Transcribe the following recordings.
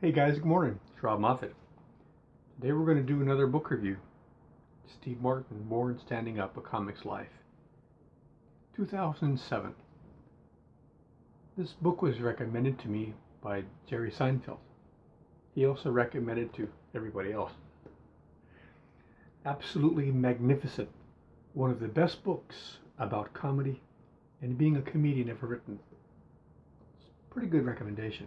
Hey guys, good morning. It's Robb Moffett. Today we're going to do another book review. Steve Martin, Born Standing Up, A Comic's Life. 2007. This book was recommended to me by Jerry Seinfeld. He also recommended it to everybody else. Absolutely magnificent. One of the best books about comedy and being a comedian ever written. It's a pretty good recommendation.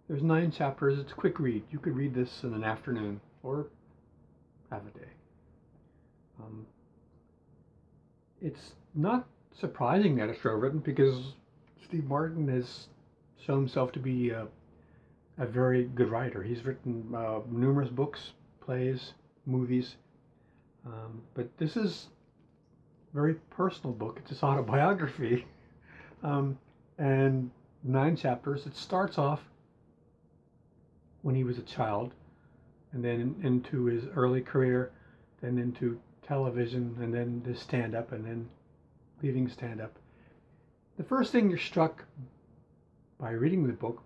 There's 9 chapters. It's a quick read. You could read this in an afternoon or half a day. It's not surprising that it's well written because Steve Martin has shown himself to be a very good writer. He's written numerous books, plays, movies, but this is a very personal book. It's his autobiography, and 9 chapters. It starts off when he was a child, and then into his early career, then into television, and then to stand-up, and then leaving stand-up. The first thing you're struck by reading the book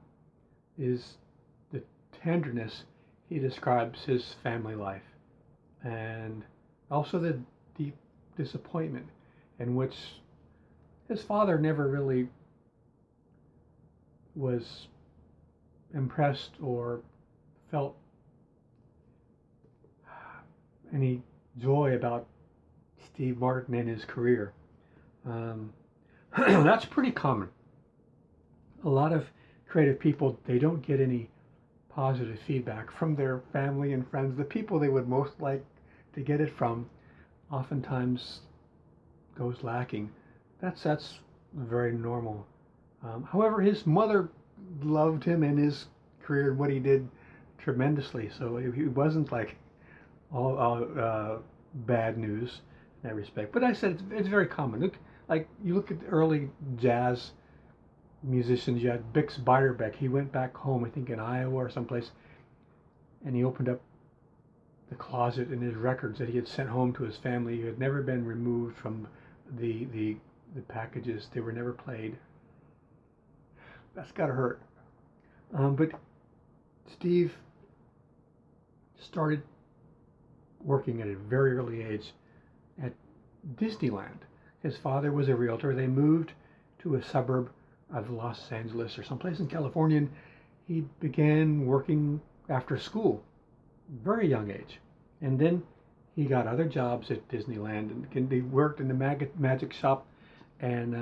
is the tenderness he describes his family life, and also the deep disappointment in which his father never really was impressed or felt any joy about Steve Martin and his career. That's pretty common. A lot of creative people, they don't get any positive feedback from their family and friends. The people they would most like to get it from oftentimes goes lacking. That's very normal. However, his mother loved him and his career and what he did tremendously, so he wasn't like all bad news in that respect. But I said it's very common. You look at the early jazz musicians. You had Bix Beiderbecke. He went back home, I think in Iowa or someplace, and he opened up the closet in his records that he had sent home to his family. He had never been removed from the packages. They were never played. That's gotta hurt. But Steve started working at a very early age at Disneyland. His father was a realtor. They moved to a suburb of Los Angeles or someplace in California, and he began working after school, very young age. And then he got other jobs at Disneyland, and he worked in the magic shop and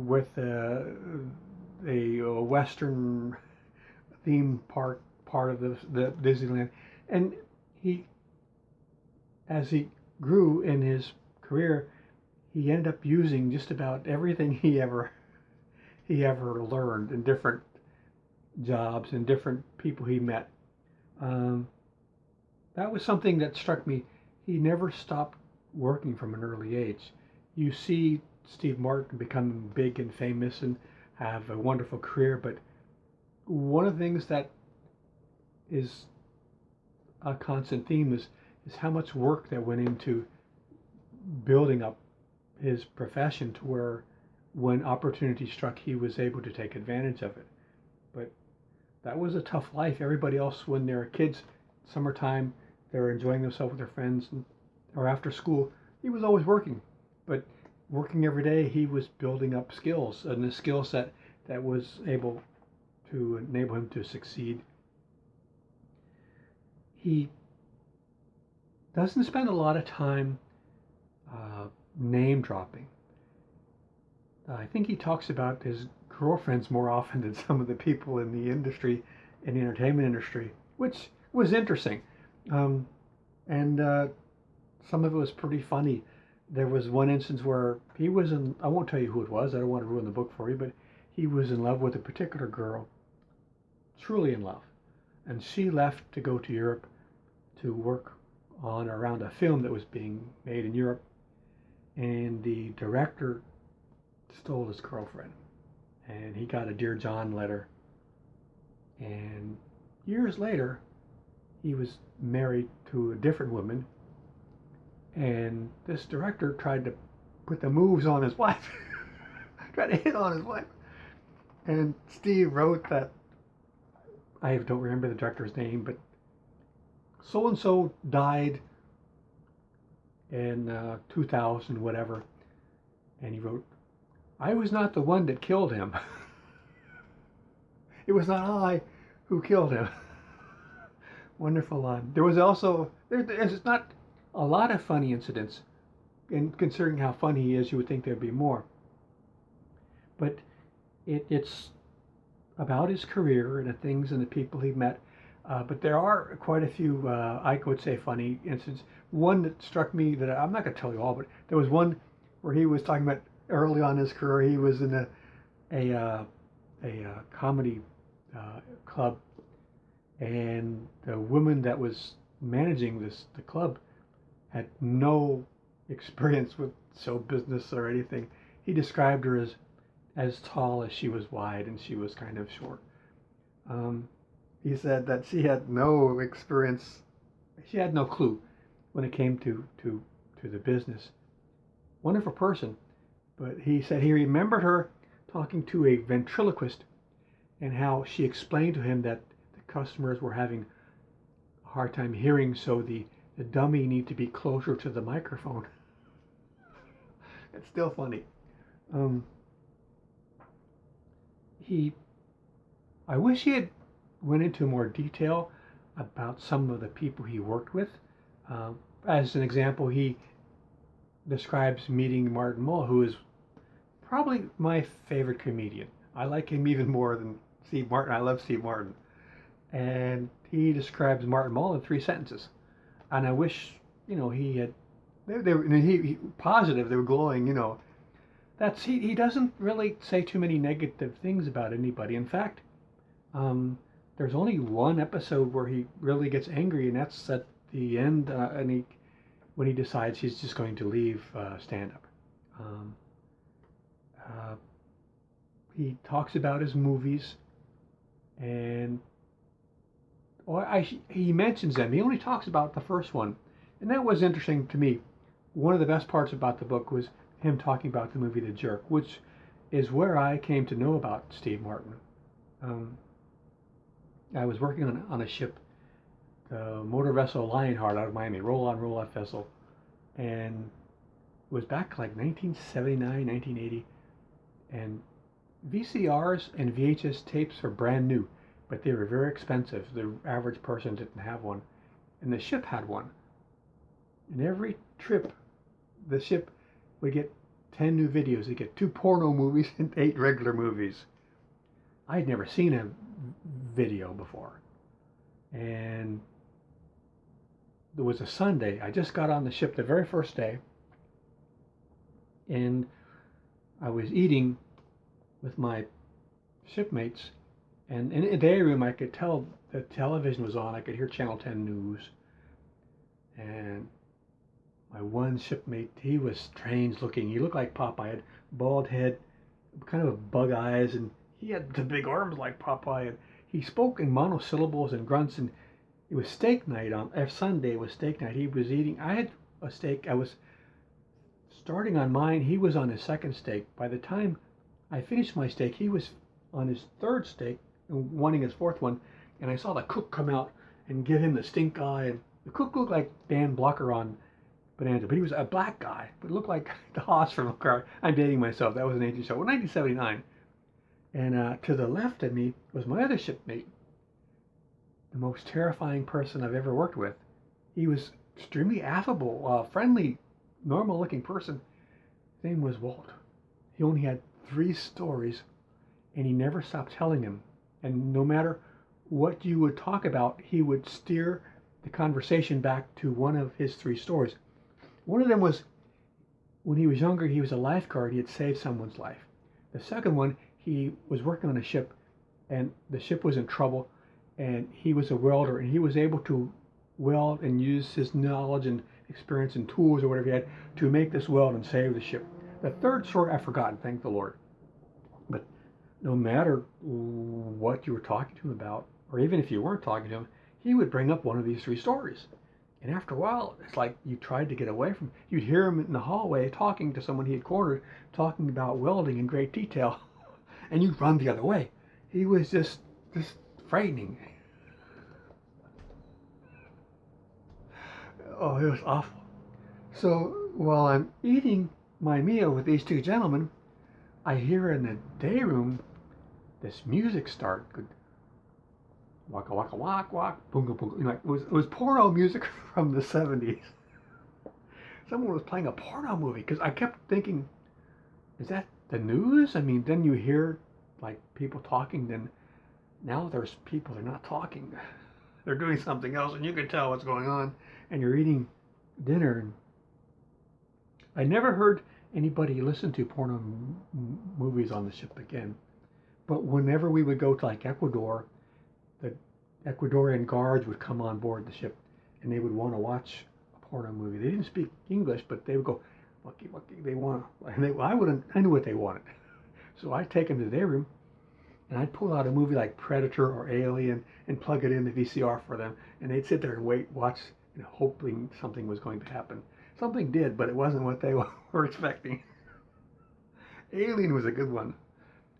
with a Western theme park part of the Disneyland. And as he grew in his career, he ended up using just about everything he ever learned in different jobs and different people he met. That was something that struck me. He never stopped working from an early age. You see Steve Martin become big and famous and have a wonderful career, but one of the things that is a constant theme is how much work that went into building up his profession to where when opportunity struck, he was able to take advantage of it. But that was a tough life. Everybody else, when they're kids, summertime, they're enjoying themselves with their friends, or after school, he was always working. But working every day, he was building up skills and a skill set that was able to enable him to succeed. He doesn't spend a lot of time name dropping. I think he talks about his girlfriends more often than some of the people in the industry, in the entertainment industry, which was interesting. And some of it was pretty funny. There was one instance where he was I won't tell you who it was, I don't want to ruin the book for you, but he was in love with a particular girl, truly in love. And she left to go to Europe to work on around a film that was being made in Europe. And the director stole his girlfriend. And he got a Dear John letter. And years later, he was married to a different woman. And this director tried to put the moves on his wife. Tried to hit on his wife. And Steve wrote that I don't remember the director's name, but so and so died in 2000, whatever. And he wrote, I was not the one that killed him. It was not I who killed him. Wonderful line. There was also, there's not a lot of funny incidents. And considering how funny he is, you would think there'd be more. But it's about his career and the things and the people he met. But there are quite a few, I would say, funny incidents. One that struck me that I'm not going to tell you all, but there was one where he was talking about early on in his career. He was in a comedy club, and the woman that was managing the club had no experience with show business or anything. He described her as tall as she was wide, and she was kind of short. He said that she had no experience, she had no clue when it came to the business. Wonderful person, but he said he remembered her talking to a ventriloquist and how she explained to him that the customers were having a hard time hearing, so the dummy need to be closer to the microphone. It's still funny. I wish he had went into more detail about some of the people he worked with. As an example, he describes meeting Martin Mull, who is probably my favorite comedian. I like him even more than Steve Martin. I love Steve Martin. And he describes Martin Mull in 3 sentences. And I wish, he had, he positive, they were glowing, he doesn't really say too many negative things about anybody. In fact, there's only one episode where he really gets angry, and that's at the end, when he decides he's just going to leave stand-up. He talks about his movies, and he mentions them. He only talks about the first one, and that was interesting to me. One of the best parts about the book was him talking about the movie The Jerk, which is where I came to know about Steve Martin. I was working on a ship, the motor vessel Lionheart out of Miami, roll-on, roll-off vessel, and it was back like 1979, 1980, and VCRs and VHS tapes were brand new, but they were very expensive. The average person didn't have one, and the ship had one. And every trip, the ship would get 10 new videos. They'd get 2 porno movies and 8 regular movies. I'd never seen a video before. And there was a Sunday. I just got on the ship the very first day, and I was eating with my shipmates, and in the day room I could tell the television was on. I could hear Channel 10 news, and my one shipmate, he was strange looking. He looked like Popeye. Had bald head, kind of bug eyes, and he had the big arms like Popeye. And he spoke in monosyllables and grunts, and it was steak night on Sunday. It was steak night. He was eating. I had a steak. I was starting on mine. He was on his second steak. By the time I finished my steak, he was on his third steak, wanting his fourth one, and I saw the cook come out and give him the stink eye. And the cook looked like Dan Blocker on Bonanza, but he was a black guy, but looked like the Hoss from I'm dating myself. That was an 80s show, 1979. And to the left of me was my other shipmate, the most terrifying person I've ever worked with. He was extremely affable, friendly, normal-looking person. His name was Walt. He only had 3 stories, and he never stopped telling them. And no matter what you would talk about, he would steer the conversation back to one of his 3 stories. One of them was, when he was younger, he was a lifeguard. He had saved someone's life. The second one, he was working on a ship, and the ship was in trouble, and he was a welder, and he was able to weld and use his knowledge and experience and tools or whatever he had to make this weld and save the ship. The third story I've forgotten, thank the Lord. But no matter what you were talking to him about, or even if you weren't talking to him, he would bring up one of these 3 stories. And after a while, it's like you tried to get away from him. You'd hear him in the hallway talking to someone he had cornered, talking about welding in great detail, and you'd run the other way. He was just frightening. Oh, it was awful. So while I'm eating my meal with these two gentlemen, I hear in the day room this music start. Waka waka wak wak, boom boom boom. Like it was porno music from the 70s. Someone was playing a porno movie because I kept thinking, is that the news? I mean, then you hear like people talking. Then now there's people. They're not talking. They're doing something else, and you can tell what's going on. And you're eating dinner. And I never heard anybody listen to porno movies on the ship again. But whenever we would go to like Ecuador, the Ecuadorian guards would come on board the ship, and they would want to watch a porno movie. They didn't speak English, but they would go, "Waki waki." They want, and I knew what they wanted. So I'd take them to their room, and I'd pull out a movie like Predator or Alien and plug it in the VCR for them, and they'd sit there and watch, hoping something was going to happen. Something did, but it wasn't what they were expecting. Alien was a good one.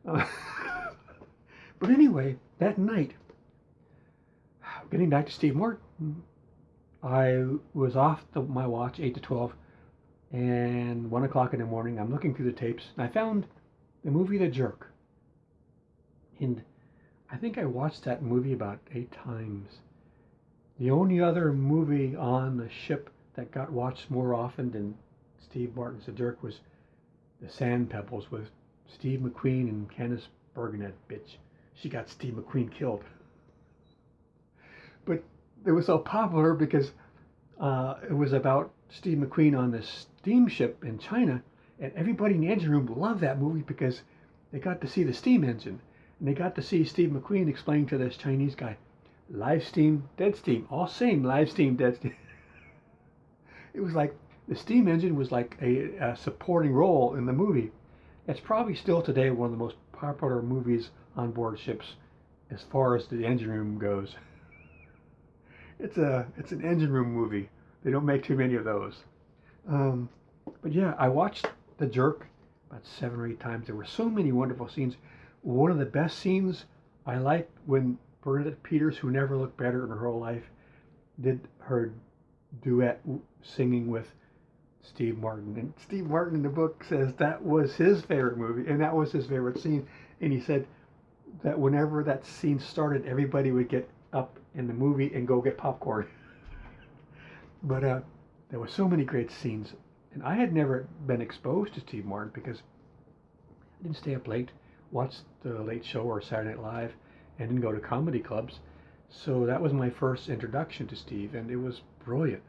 But anyway, that night, getting back to Steve Martin, I was off my watch, 8 to 12, and 1 o'clock in the morning, I'm looking through the tapes, and I found the movie The Jerk. And I think I watched that movie about 8 times. The only other movie on the ship that got watched more often than Steve Martin's The Jerk was The Sand Pebbles with Steve McQueen and Candice Bergen, that bitch. She got Steve McQueen killed. But it was so popular because it was about Steve McQueen on this steamship in China, and everybody in the engine room loved that movie because they got to see the steam engine, and they got to see Steve McQueen explain to this Chinese guy, live steam, dead steam, all same, live steam, dead steam. It was like the steam engine was like a supporting role in the movie. It's probably still today one of the most popular movies on board ships as far as the engine room goes. It's an engine room movie. They don't make too many of those. But yeah, I watched The Jerk about 7 or 8 times. There were so many wonderful scenes. One of the best scenes I liked when Bernadette Peters, who never looked better in her whole life, did her duet singing with Steve Martin. And Steve Martin in the book says that was his favorite movie, and that was his favorite scene. And he said that whenever that scene started, everybody would get up in the movie and go get popcorn. But there were so many great scenes. And I had never been exposed to Steve Martin because I didn't stay up late, watch The Late Show or Saturday Night Live, and didn't go to comedy clubs. So that was my first introduction to Steve, and it was brilliant.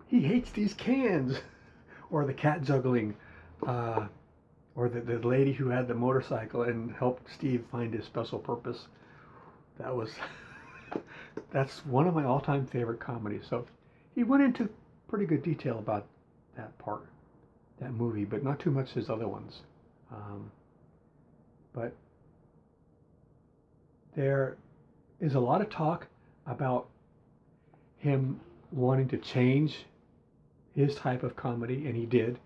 He hates these cans, or the cat juggling, or the lady who had the motorcycle and helped Steve find his special purpose. That's one of my all-time favorite comedies. So he went into pretty good detail about that movie, but not too much as other ones. But there is a lot of talk about him wanting to change his type of comedy, and he did.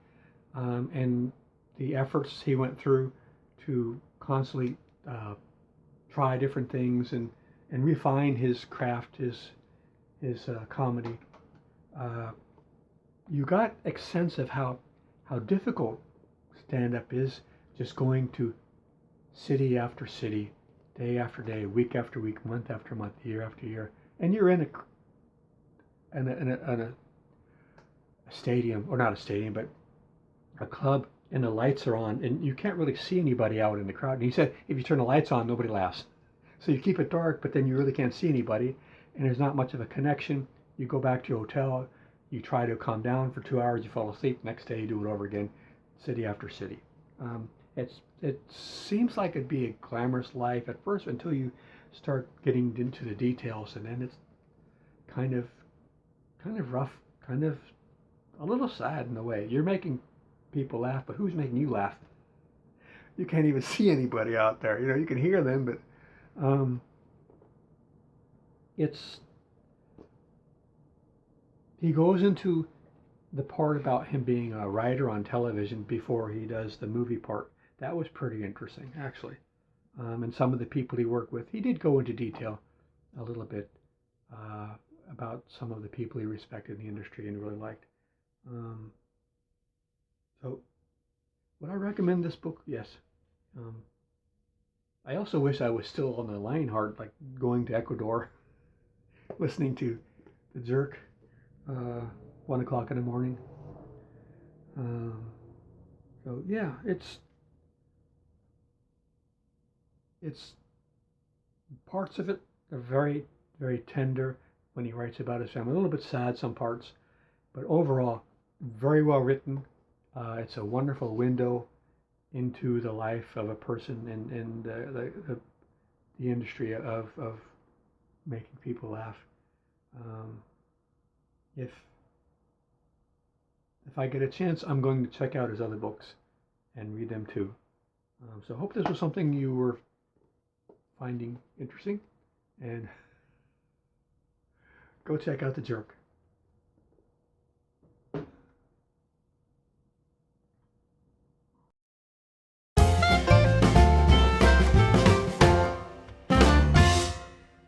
And the efforts he went through to constantly try different things and refine his craft, his comedy. You got a sense of how difficult stand-up is, just going to city after city, day after day, week after week, month after month, year after year, and you're in a stadium, or not a stadium, but a club, and the lights are on, and you can't really see anybody out in the crowd. And he said, if you turn the lights on, nobody laughs. So you keep it dark, but then you really can't see anybody, and there's not much of a connection. You go back to your hotel, you try to calm down for 2 hours, you fall asleep. Next day, you do it over again, city after city. It seems like it'd be a glamorous life at first until you start getting into the details, and then it's kind of rough, kind of a little sad in a way. You're making people laugh, but who's making you laugh? You can't even see anybody out there. You can hear them, but he goes into the part about him being a writer on television before he does the movie part. That was pretty interesting, actually. and some of the people he worked with. He did go into detail a little bit uh, about some of the people he respected in the industry and really liked. Um, so, would I recommend this book? Yes. Um, I also wish I was still on the Lionheart, like going to Ecuador, listening to the Jerk, uh, 1 o'clock in the morning. Um, so yeah, it's parts of it are very, very tender when he writes about his family. A little bit sad some parts, but overall, very well written. It's a wonderful window into the life of a person and the industry of making people laugh. Um, if if I get a chance, I'm going to check out his other books and read them too. So I hope this was something you were finding interesting, and go check out The Jerk.